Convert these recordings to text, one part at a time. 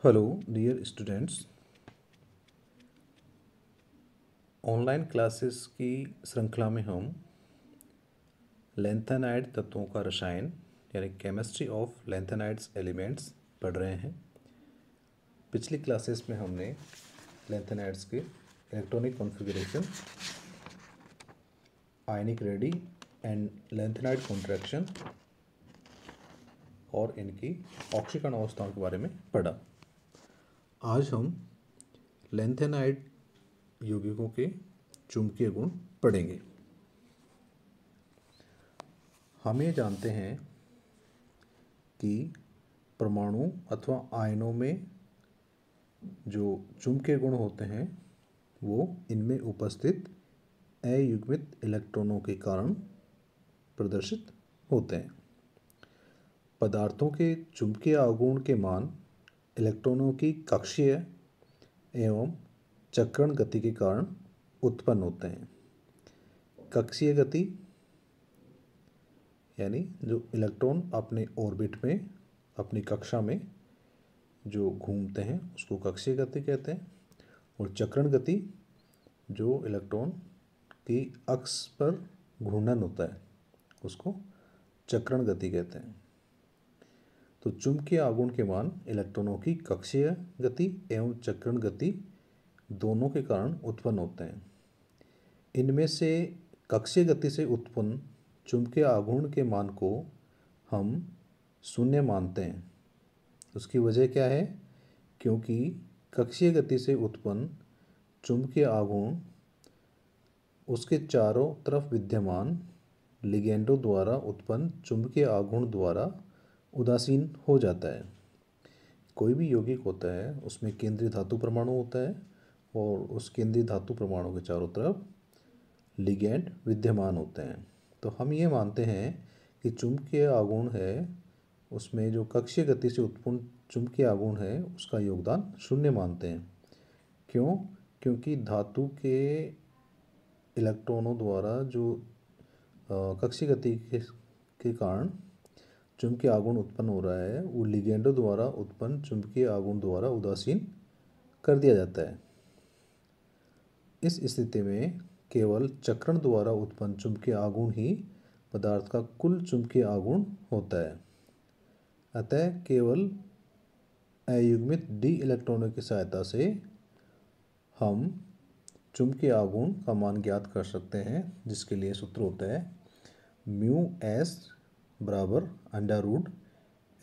Hello dear students. Online classes की श्रृंखला में हम लैंथेनाइड तत्वों का रसायन यानी केमिस्ट्री ऑफ लैंथेनाइड्स एलिमेंट्स पढ़ रहे हैं। पिछली क्लासेस में हमने लैंथेनाइड्स के electronic configuration, ionic ready and lanthanide contraction और इनकी ऑक्सीकरण अवस्थाओं के बारे में पढ़ा। आज हम लैंथेनाइड यौगिकों के चुंबकीय गुण पढ़ेंगे। हम ये जानते हैं कि परमाणु अथवा आयनों में जो चुंबकीय गुण होते हैं वो इनमें उपस्थित अयुग्मित इलेक्ट्रॉनों के कारण प्रदर्शित होते हैं। पदार्थों के चुंबकीय आघूर्ण के मान इलेक्ट्रॉनों की कक्षीय एवं चक्रण गति के कारण उत्पन्न होते हैं। कक्षीय गति यानी जो इलेक्ट्रॉन अपने ऑर्बिट में, अपनी कक्षा में जो घूमते हैं उसको कक्षीय गति कहते हैं, और चक्रण गति जो इलेक्ट्रॉन की अक्ष पर घूर्णन होता है उसको चक्रण गति कहते हैं। तो चुंबकीय आघूर्ण के मान इलेक्ट्रॉनों की कक्षीय गति एवं चक्रण गति दोनों के कारण उत्पन्न होते हैं। इनमें से कक्षीय गति से उत्पन्न चुंबकीय आघूर्ण के मान को हम शून्य मानते हैं। उसकी वजह क्या है? क्योंकि कक्षीय गति से उत्पन्न चुंबकीय आघूर्ण उसके चारों तरफ विद्यमान लिगेंडों द्वारा उत्पन्न चुंबकीय आघूर्ण द्वारा उदासीन हो जाता है। कोई भी यौगिक होता है उसमें केंद्रीय धातु परमाणु होता है और उस केंद्रीय धातु परमाणु के चारों तरफ लिगेंड विद्यमान होते हैं। तो हम ये मानते हैं कि चुंबकीय आघूर्ण है उसमें जो कक्षीय गति से उत्पन्न चुंबकीय आघूर्ण है उसका योगदान शून्य मानते हैं। क्यों? क्योंकि धातु के इलेक्ट्रॉनों द्वारा जो कक्षीय गति के कारण चुंबकीय आघूर्ण उत्पन्न हो रहा है वो लिगेंडों द्वारा उत्पन्न चुंबकीय आघूर्ण द्वारा उदासीन कर दिया जाता है। इस स्थिति में केवल चक्रण द्वारा उत्पन्न चुंबकीय आघूर्ण ही पदार्थ का कुल चुंबकीय आघूर्ण होता है। अतः केवल अयुग्मित डी इलेक्ट्रॉनों की सहायता से हम चुंबकीय आघूर्ण का मान ज्ञात कर सकते हैं, जिसके लिए सूत्र होता है म्यू एस बराबर under root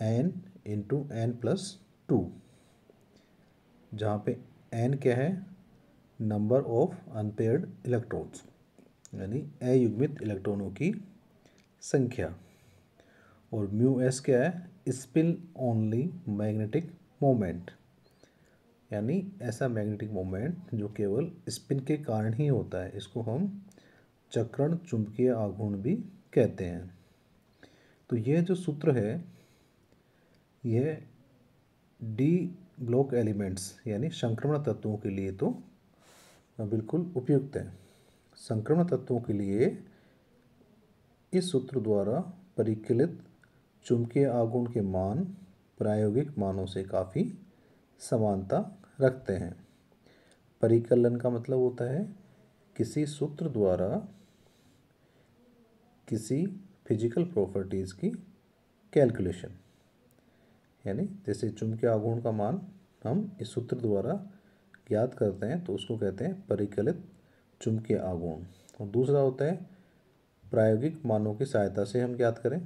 N into N plus 2, जहाँ पे एन क्या है? नंबर ऑफ अनपेयर्ड इलेक्ट्रॉन्स यानी अयुग्मित इलेक्ट्रॉनों की संख्या, और म्यू एस क्या है? स्पिन ओनली मैग्नेटिक मोमेंट यानी ऐसा मैग्नेटिक मोमेंट जो केवल स्पिन के कारण ही होता है। इसको हम चक्रण चुंबकीय आघूर्ण भी कहते हैं। तो यह जो सूत्र है यह डी ब्लॉक एलिमेंट्स यानी संक्रमण तत्वों के लिए तो बिल्कुल उपयुक्त है। संक्रमण तत्वों के लिए इस सूत्र द्वारा परिकलित चुंबकीय आघूर्ण के मान प्रायोगिक मानों से काफ़ी समानता रखते हैं। परिकलन का मतलब होता है किसी सूत्र द्वारा किसी फिजिकल प्रॉपर्टीज़ की कैलकुलेशन, यानी जैसे चुंबकीय आघूर्ण का मान हम इस सूत्र द्वारा ज्ञात करते हैं तो उसको कहते हैं परिकलित चुंबकीय आघूर्ण। और दूसरा होता है प्रायोगिक मानों की सहायता से हम ज्ञात करें,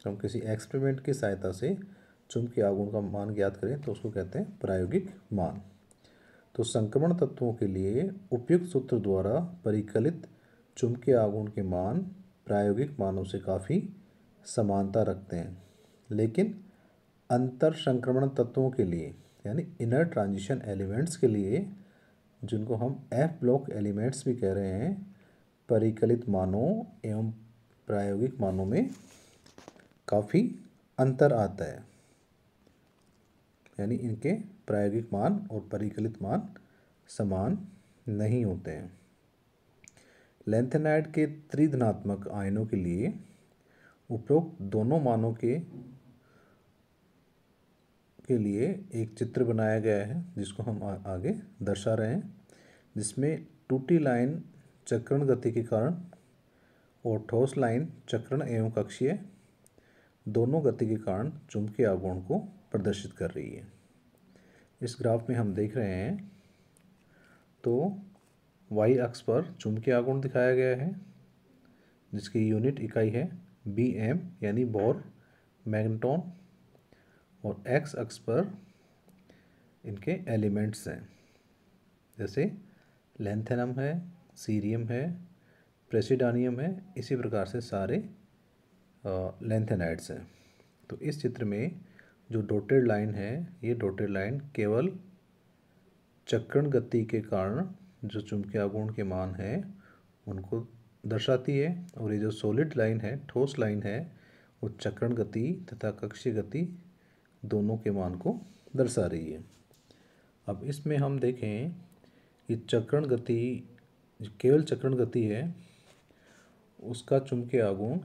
हम किसी एक्सपेरिमेंट की सहायता से चुंबकीय आघूर्ण का मान ज्ञात करें तो उसको कहते हैं प्रायोगिक मान। तो संक्रमण तत्वों के लिए उपयुक्त सूत्र द्वारा परिकलित चुंबकीय आघूर्ण के मान प्रायोगिक मानों से काफ़ी समानता रखते हैं, लेकिन अंतर संक्रमण तत्वों के लिए यानी इनर ट्रांजिशन एलिमेंट्स के लिए, जिनको हम एफ ब्लॉक एलिमेंट्स भी कह रहे हैं, परिकलित मानों एवं प्रायोगिक मानों में काफ़ी अंतर आता है, यानी इनके प्रायोगिक मान और परिकलित मान समान नहीं होते हैं। लैंथेनाइड के त्रिधनात्मक आयनों के लिए उपरोक्त दोनों मानों के के लिए एक चित्र बनाया गया है जिसको हम आगे दर्शा रहे हैं, जिसमें टूटी लाइन चक्रण गति के कारण और ठोस लाइन चक्रण एवं कक्षीय दोनों गति के कारण चुंबकीय आघूर्ण को प्रदर्शित कर रही है। इस ग्राफ में हम देख रहे हैं तो y अक्ष पर चुंबकीय आघूर्ण दिखाया गया है जिसकी यूनिट इकाई है BM यानी बोर मैग्नेटॉन, और x अक्ष पर इनके एलिमेंट्स हैं जैसे लैंथेनम है, सीरियम है, प्रेसिडानियम है, इसी प्रकार से सारे लैंथेनाइड्स हैं। तो इस चित्र में जो डॉटेड लाइन है, ये डॉटेड लाइन केवल चक्रण गति के कारण जो चुंबकीय आघूर्ण के मान है उनको दर्शाती है, और ये जो सॉलिड लाइन है, ठोस लाइन है, वो चक्रण गति तथा कक्षीय गति दोनों के मान को दर्शा रही है। अब इसमें हम देखें कि चक्रण गति, केवल चक्रण गति है, उसका चुंबकीय आघूर्ण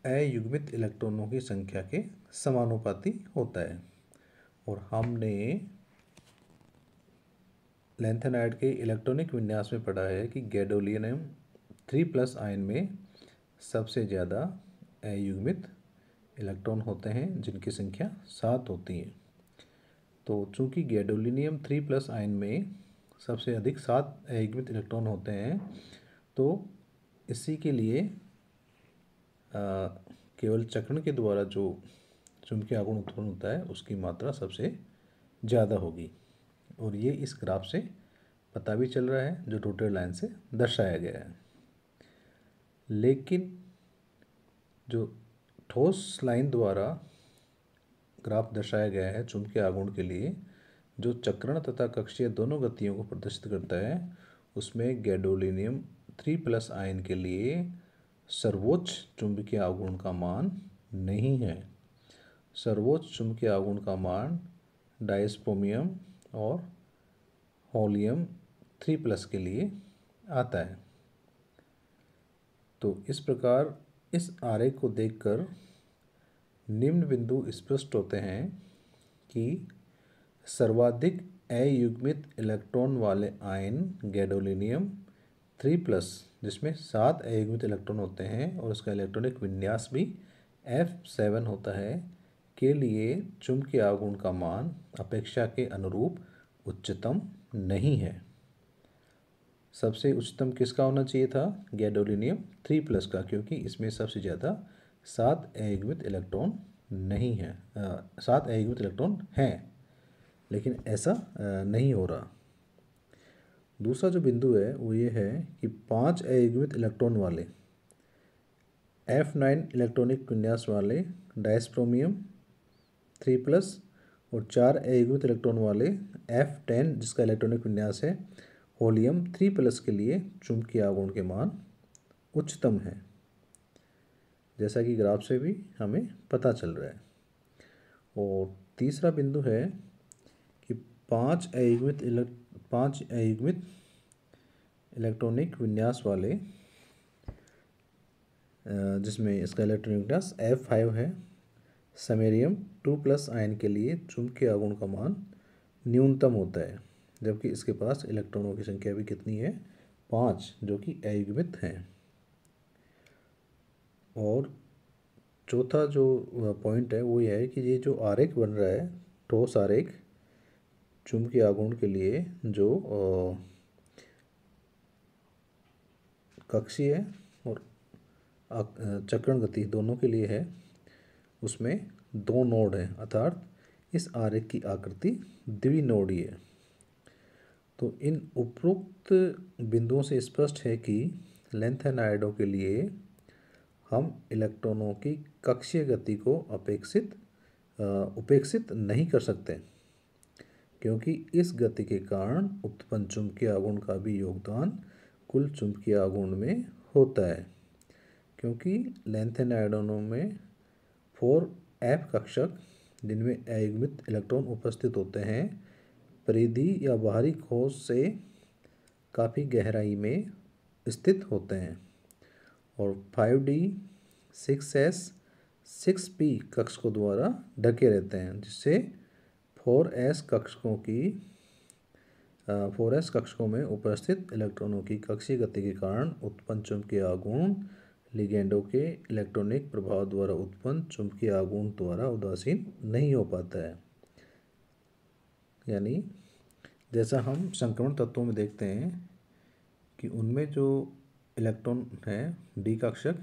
अयुग्मित इलेक्ट्रॉनों की संख्या के समानुपाती होता है। और हमने लैंथेनाइड के इलेक्ट्रॉनिक विन्यास में पढ़ा है कि गैडोलिनियम 3+ आयन में सबसे ज़्यादा अयुग्मित इलेक्ट्रॉन होते हैं जिनकी संख्या 7 होती है। तो चूंकि गैडोलिनियम 3+ आयन में सबसे अधिक 7 अयुग्मित इलेक्ट्रॉन होते हैं, तो इसी के लिए केवल चक्रण के द्वारा जो चुंबकीय आघूर्ण उत्पन्न होता है उसकी मात्रा सबसे ज़्यादा होगी, और ये इस ग्राफ से पता भी चल रहा है जो डॉटेड लाइन से दर्शाया गया है। लेकिन जो ठोस लाइन द्वारा ग्राफ दर्शाया गया है चुंबकीय आघूर्ण के लिए, जो चक्रण तथा कक्षीय दोनों गतियों को प्रदर्शित करता है, उसमें गैडोलिनियम 3+ आयन के लिए सर्वोच्च चुंबकीय आघूर्ण का मान नहीं है। सर्वोच्च चुंबकीय आघूर्ण का मान डायस्प्रोमियम और होलियम 3+ के लिए आता है। तो इस प्रकार इस आरेख को देखकर निम्न बिंदु स्पष्ट होते हैं कि सर्वाधिक अयुग्मित इलेक्ट्रॉन वाले आयन गैडोलिनियम 3+, जिसमें 7 अयुग्मित इलेक्ट्रॉन होते हैं और उसका इलेक्ट्रॉनिक विन्यास भी F7 होता है, के लिए चुंबकीय आघूर्ण का मान अपेक्षा के अनुरूप उच्चतम नहीं है। सबसे उच्चतम किसका होना चाहिए था? गैडोलिनियम 3+ का, क्योंकि इसमें सबसे ज़्यादा 7 अयुग्मित इलेक्ट्रॉन नहीं है, 7 अयुग्मित इलेक्ट्रॉन हैं, लेकिन ऐसा नहीं हो रहा। दूसरा जो बिंदु है वो ये है कि 5 अयुग्मित इलेक्ट्रॉन वाले F9 इलेक्ट्रॉनिक विन्यास वाले डायस्प्रोमियम 3+ और 4 अयुग्मित इलेक्ट्रॉन वाले F10 जिसका इलेक्ट्रॉनिक विन्यास है होलियम 3+ के लिए चुंबकीय आघूर्ण के मान उच्चतम है, जैसा कि ग्राफ से भी हमें पता चल रहा है। और तीसरा बिंदु है कि 5 अयुग्मित इलेक्ट्रॉनिक विन्यास वाले, जिसमें इसका इलेक्ट्रॉनिक विन्यास F5 है, समेरियम 2+ आयन के लिए चुंबकीय आघूर्ण का मान न्यूनतम होता है, जबकि इसके पास इलेक्ट्रॉनों की संख्या भी कितनी है? 5, जो कि अयुग्मित हैं। और चौथा जो पॉइंट है वो यह है कि ये जो आरेख बन रहा है, ठोस आरेख चुंबकीय आघूर्ण के लिए, जो कक्षीय और चक्रण गति दोनों के लिए है, उसमें 2 नोड हैं, अर्थात इस आरेख की आकृति द्विनोडीय है। तो इन उपरोक्त बिंदुओं से स्पष्ट है कि लैंथेनाइडों के लिए हम इलेक्ट्रॉनों की कक्षीय गति को उपेक्षित नहीं कर सकते, क्योंकि इस गति के कारण उत्पन्न चुंबकीय आघूर्ण का भी योगदान कुल चुंबकीय आघूर्ण में होता है। क्योंकि लैंथेनाइडों में 4f कक्षक, जिनमें अयुग्मित इलेक्ट्रॉन उपस्थित होते हैं, परिधि या बाहरी खोज से काफ़ी गहराई में स्थित होते हैं, और 5d, 6s, 6p कक्षकों द्वारा ढके रहते हैं, जिससे 4s कक्षकों में उपस्थित इलेक्ट्रॉनों की कक्षीय गति के कारण उत्पन्न चुंबकीय आघूर्ण लिगेंडों के इलेक्ट्रॉनिक प्रभाव द्वारा उत्पन्न चुंबकीय आघूर्ण द्वारा उदासीन नहीं हो पाता है। यानी जैसा हम संक्रमण तत्वों में देखते हैं कि उनमें जो इलेक्ट्रॉन है डी कक्षक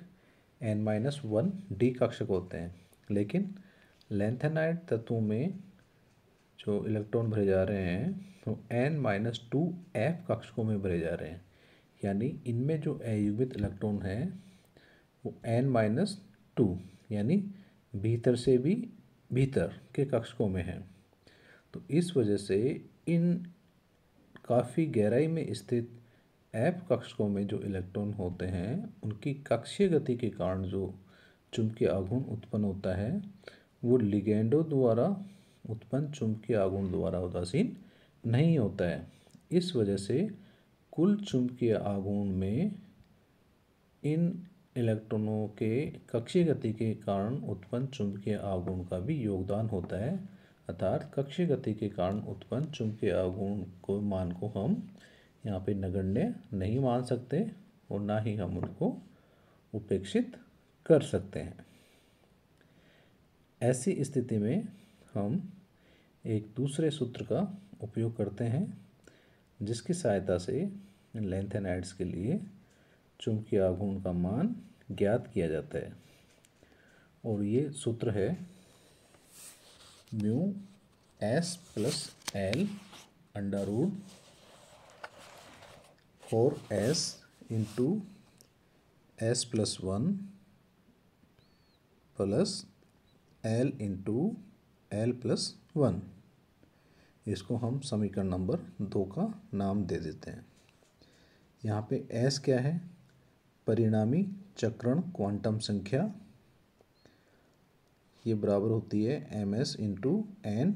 n-1 डी कक्षक होते हैं, लेकिन लैंथेनाइड तत्वों में जो इलेक्ट्रॉन भरे जा रहे हैं वो n-2 f कक्षकों में भरे जा रहे हैं। यानी इनमें जो अयुग्मित इलेक्ट्रॉन है वो n-2 यानी भीतर से भी भीतर के कक्षकों में है। तो इस वजह से इन काफ़ी गहराई में स्थित f कक्षकों में जो इलेक्ट्रॉन होते हैं उनकी कक्षीय गति के कारण जो चुंबकीय आघूर्ण उत्पन्न होता है वो लिगेंडों द्वारा उत्पन्न चुंबकीय आघूर्ण द्वारा उदासीन नहीं होता है। इस वजह से कुल चुंबकीय आघूर्ण में इन इलेक्ट्रॉनों के कक्षीय गति के कारण उत्पन्न चुंबकीय आघूर्ण का भी योगदान होता है। अर्थात कक्षीय गति के कारण उत्पन्न चुंबकीय आघूर्ण को मान को हम यहाँ पे नगण्य नहीं मान सकते और ना ही हम उनको उपेक्षित कर सकते हैं। ऐसी स्थिति में हम एक दूसरे सूत्र का उपयोग करते हैं जिसकी सहायता से लैंथेनाइड्स के लिए चुंबकीय आघूर्ण का मान ज्ञात किया जाता है। और ये सूत्र है mu S plus L under root 4s into S plus 1 plus L into L plus 1। इसको हम समीकरण नंबर 2 का नाम दे देते हैं। यहाँ पे s क्या है? परिणामी चक्रण क्वांटम संख्या, ये बराबर होती है ms into N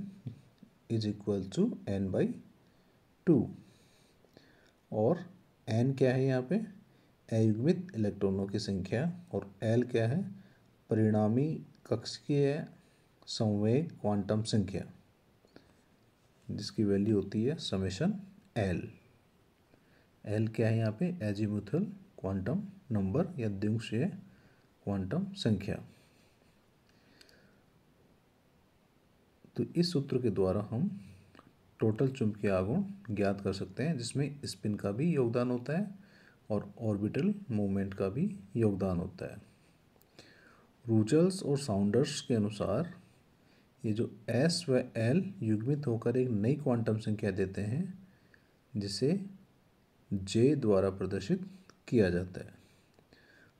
is equal to n/2। और n क्या है यहाँ पे? अयुग्मित इलेक्ट्रॉनों की संख्या। और l क्या है? परिणामी कक्षीय संवेग क्वांटम संख्या, जिसकी वैल्यू होती है समेशन l। l क्या है यहाँ पे? एजीमुथल क्वांटम नंबर या द्विंशीय क्वांटम संख्या। तो इस सूत्र के द्वारा हम टोटल चुंबकीय आघूर्ण ज्ञात कर सकते हैं, जिसमें स्पिन का भी योगदान होता है और ऑर्बिटल मूवमेंट का भी योगदान होता है। रूजल्स और साउंडर्स के अनुसार ये जो s व l युग्मित होकर एक नई क्वांटम संख्या देते हैं, जिसे j द्वारा प्रदर्शित किया जाता है।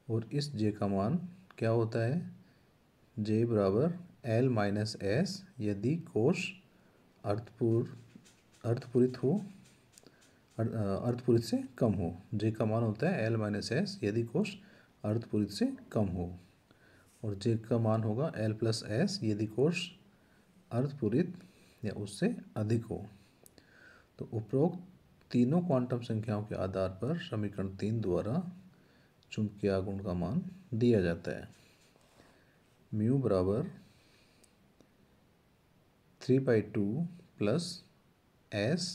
और इस j का मान क्या होता है? j बराबर l-s यदि कोश अर्धपूरित से कम हो। j का मान होता है l-s यदि कोश अर्धपूरित से कम हो, और j का मान होगा l+s यदि कोश अर्धपूरित या उससे अधिक हो। तो उपरोक्त तीनों क्वांटम संख्याओं के आधार पर समीकरण 3 द्वारा चुंबकीय आघूर्ण का मान दिया जाता है। म्यू बराबर 3/2 plus s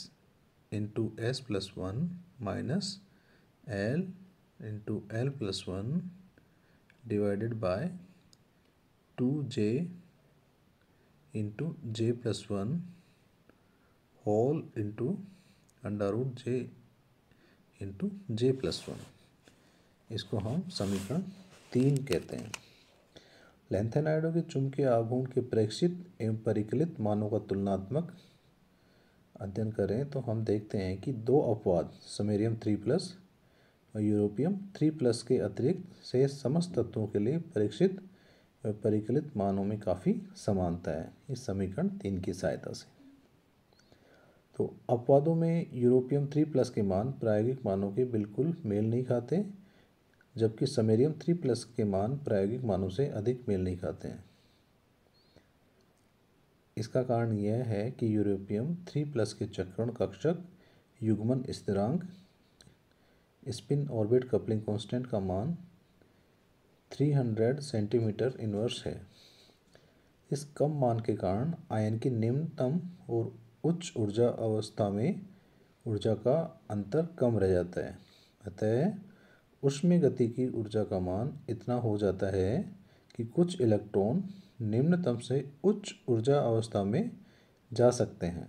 into S plus 1 minus l into L plus 1 divided by 2j into j plus 1 whole into under root j into j plus 1। इसको हम समीकरण 3 कहते हैं। लैंथेनाइडों के चुंबकीय आघूर्ण के प्रेक्षित एवं परिकलित मानों का तुलनात्मक अध्ययन करें तो हम देखते हैं कि दो अपवाद समैरियम 3+ और यूरोपियम 3+ के अतिरिक्त से समस्त तत्वों के लिए परीक्षित व परिकलित मानों में काफ़ी समानता है इस समीकरण 3 की सहायता से। तो अपवादों में यूरोपियम 3+ के मान प्रायोगिक मानों के बिल्कुल मेल नहीं खाते, जबकि समैरियम 3+ के मान प्रायोगिक मानों से अधिक मेल नहीं खाते हैं। इसका कारण यह है कि यूरोपियम 3+ के चक्रण कक्षक युग्मन स्थिरांक स्पिन ऑर्बिट कपलिंग कांस्टेंट का मान 300 सेंटीमीटर इनवर्स है। इस कम मान के कारण आयन की निम्नतम और उच्च ऊर्जा अवस्था में ऊर्जा का अंतर कम रह जाता है। अतः ऊष्मीय गति की ऊर्जा का मान इतना हो जाता है कि कुछ इलेक्ट्रॉन निम्नतम से उच्च ऊर्जा अवस्था में जा सकते हैं।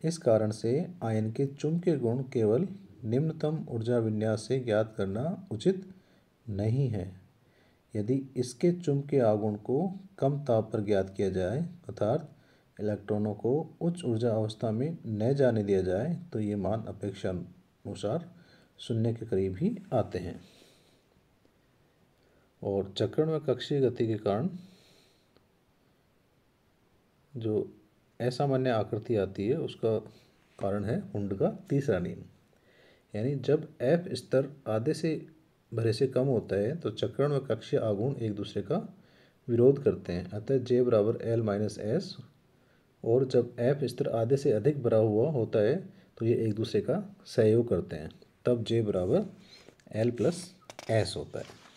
इस कारण से आयन के चुंबकीय गुण केवल निम्नतम ऊर्जा विन्यास से ज्ञात करना उचित नहीं है। यदि इसके चुंबकीय आघूर्ण को कम ताप पर ज्ञात किया जाए अर्थात इलेक्ट्रॉनों को उच्च ऊर्जा अवस्था में न जाने दिया जाए तो ये मान अपेक्षानुसार शून्य के करीब ही आते हैं। और चक्रण में कक्षीय गति के कारण जो असामान्य आकृति आती है उसका कारण है हुंड का तीसरा नियम। यानी जब F स्तर आधे से भरे से कम होता है तो चक्रण व कक्षीय आघूर्ण एक दूसरे का विरोध करते हैं। अतः J बराबर L माइनस एस। और जब F स्तर आधे से अधिक भरा हुआ होता है तो ये एक दूसरे का सहयोग करते हैं, तब J बराबर L प्लस एस होता है।